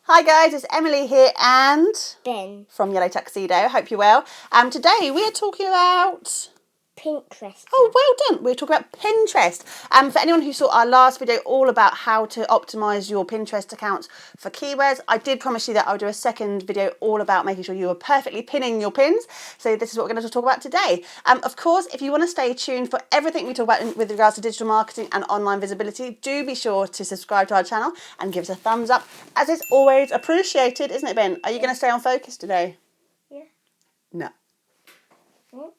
Hi guys, it's Emily here and Ben from Yellow Tuxedo. Hope you're well. Today we are talking about Pinterest. Oh, well done. We're talking about Pinterest. For anyone who saw our last video all about how to optimize your Pinterest accounts for keywords, I did promise you that I'll do a second video all about making sure you are perfectly pinning your pins. So this is what we're going to talk about today. Of course, if you want to stay tuned for everything we talk about with regards to digital marketing and online visibility, do be sure to subscribe to our channel and give us a thumbs up, as it's always appreciated, isn't it, Ben? Are you going to stay on focus today? Yeah. No. What?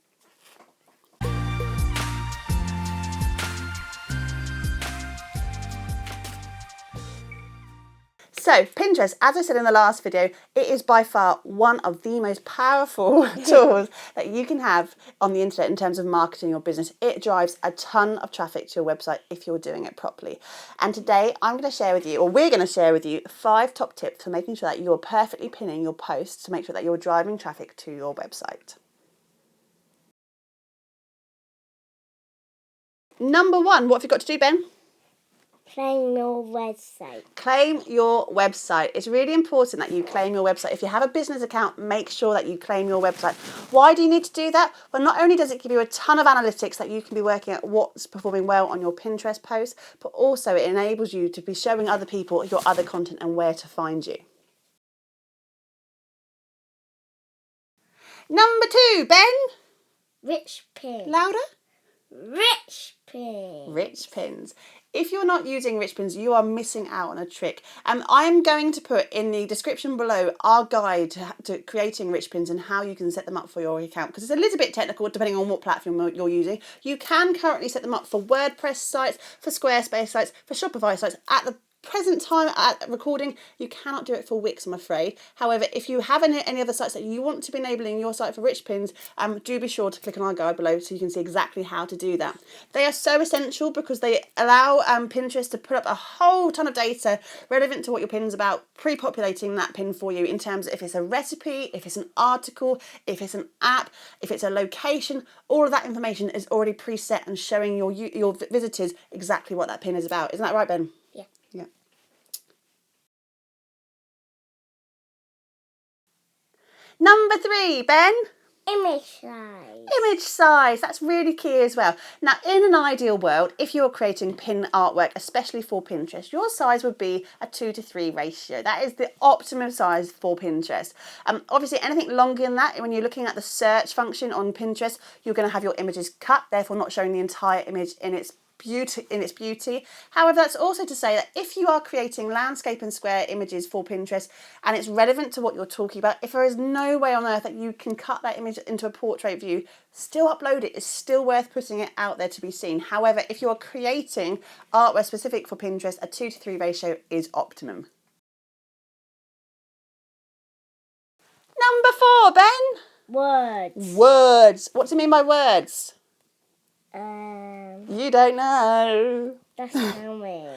So Pinterest, as I said in the last video, it is by far one of the most powerful tools that you can have on the internet in terms of marketing your business. It drives a ton of traffic to your website if you're doing it properly. And today I'm going to share with you, or we're going to share with you, 5 top tips for making sure that you're perfectly pinning your posts to make sure that you're driving traffic to your website. Number 1, what have you got to do, Ben? Claim your website. Claim your website. It's really important that you claim your website. If you have a business account, make sure that you claim your website. Why do you need to do that? Well, not only does it give you a ton of analytics that you can be working at what's performing well on your Pinterest posts, but also it enables you to be showing other people your other content and where to find you. Number 2, Ben. Rich pins. Louder. Rich pins. Rich pins. If you're not using rich pins, you are missing out on a trick. I'm going to put in the description below our guide to creating rich pins and how you can set them up for your account, because it's a little bit technical depending on what platform you're using. You can currently set them up for WordPress sites, for Squarespace sites, for Shopify sites. At the present time at recording, you cannot do it for Wix, I'm afraid. However, if you have any other sites that you want to be enabling your site for rich pins, do be sure to click on our guide below so you can see exactly how to do that. They are so essential because they allow Pinterest to put up a whole ton of data relevant to what your pin's about, pre-populating that pin for you in terms of if it's a recipe, if it's an article, if it's an app, if it's a location. All of that information is already preset and showing your visitors exactly what that pin is about. Isn't that right, Ben? Yeah. Yeah. Number 3, Ben. Image size. Image size, that's really key as well. Now, in an ideal world, if you're creating pin artwork, especially for Pinterest, your size would be a 2:3 ratio. That is the optimum size for Pinterest. Obviously, anything longer than that, when you're looking at the search function on Pinterest, you're going to have your images cut, therefore not showing the entire image in its beauty. However, that's also to say that if you are creating landscape and square images for Pinterest and it's relevant to what you're talking about, if there is no way on earth that you can cut that image into a portrait view, still upload it. It's still worth putting it out there to be seen. However, if you are creating artwork specific for Pinterest, a 2:3 ratio is optimum. Number 4, Ben. Words. Words. What do you mean by words? Um, You don't know. That's tell me.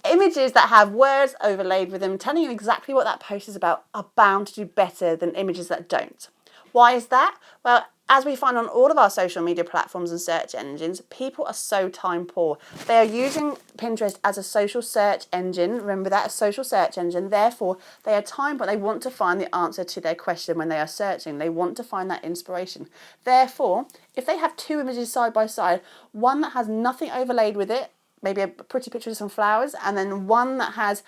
Images that have words overlaid with them telling you exactly what that post is about are bound to do better than images that don't. Why is that? Well, as we find on all of our social media platforms and search engines, people are so time poor. They are using Pinterest as a social search engine. Remember that, a social search engine. Therefore, they are time poor. They want to find the answer to their question when they are searching. They want to find that inspiration. Therefore, if they have 2 images side by side, one that has nothing overlaid with it, maybe a pretty picture of some flowers, and then one that has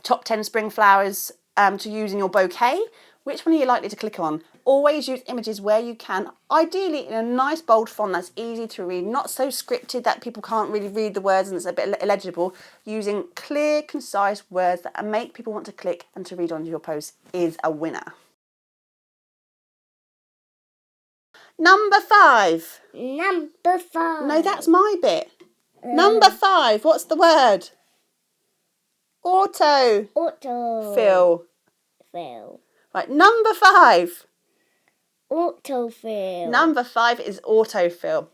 top 10 spring flowers to use in your bouquet, which one are you likely to click on? Always use images where you can, ideally in a nice bold font that's easy to read, not so scripted that people can't really read the words and it's a bit illegible. Using clear, concise words that make people want to click and to read onto your post is a winner. Number 5. Number 5. No, that's my bit. Number 5, what's the word? Autofill. Autofill. Right, number 5. Autofill. Number 5 is autofill.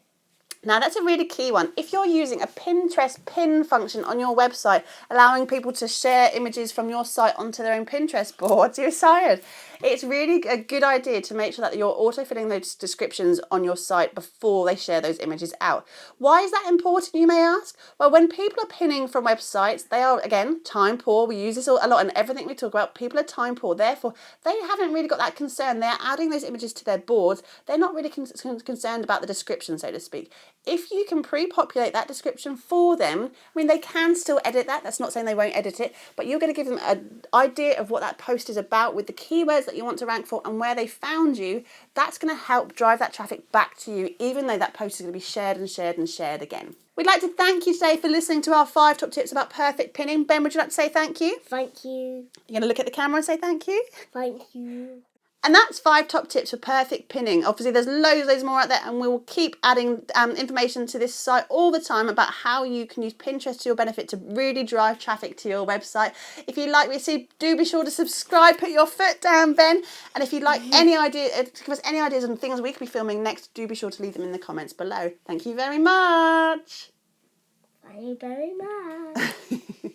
Now that's a really key one. If you're using a Pinterest pin function on your website, allowing people to share images from your site onto their own Pinterest boards, you're excited. It's really a good idea to make sure that you're auto-filling those descriptions on your site before they share those images out. Why is that important, you may ask? Well, when people are pinning from websites, they are, again, time poor. We use this a lot in everything we talk about. People are time poor. Therefore, they haven't really got that concern. They're adding those images to their boards. They're not really concerned about the description, so to speak. If you can pre-populate that description for them, I mean, they can still edit that. That's not saying they won't edit it, but you're going to give them an idea of what that post is about with the keywords that you want to rank for and where they found you. That's going to help drive that traffic back to you, even though that post is going to be shared and shared and shared again. We'd like to thank you today for listening to our 5 top tips about perfect pinning. Ben, would you like to say thank you? Thank you. You're going to look at the camera and say thank you? Thank you. And that's 5 top tips for perfect pinning. Obviously, there's loads more out there, and we will keep adding information to this site all the time about how you can use Pinterest to your benefit to really drive traffic to your website. If you like what you see, do be sure to subscribe. Put your foot down, Ben. And if you'd like any idea, give us any ideas on things we could be filming next, do be sure to leave them in the comments below. Thank you very much. Thank you very much.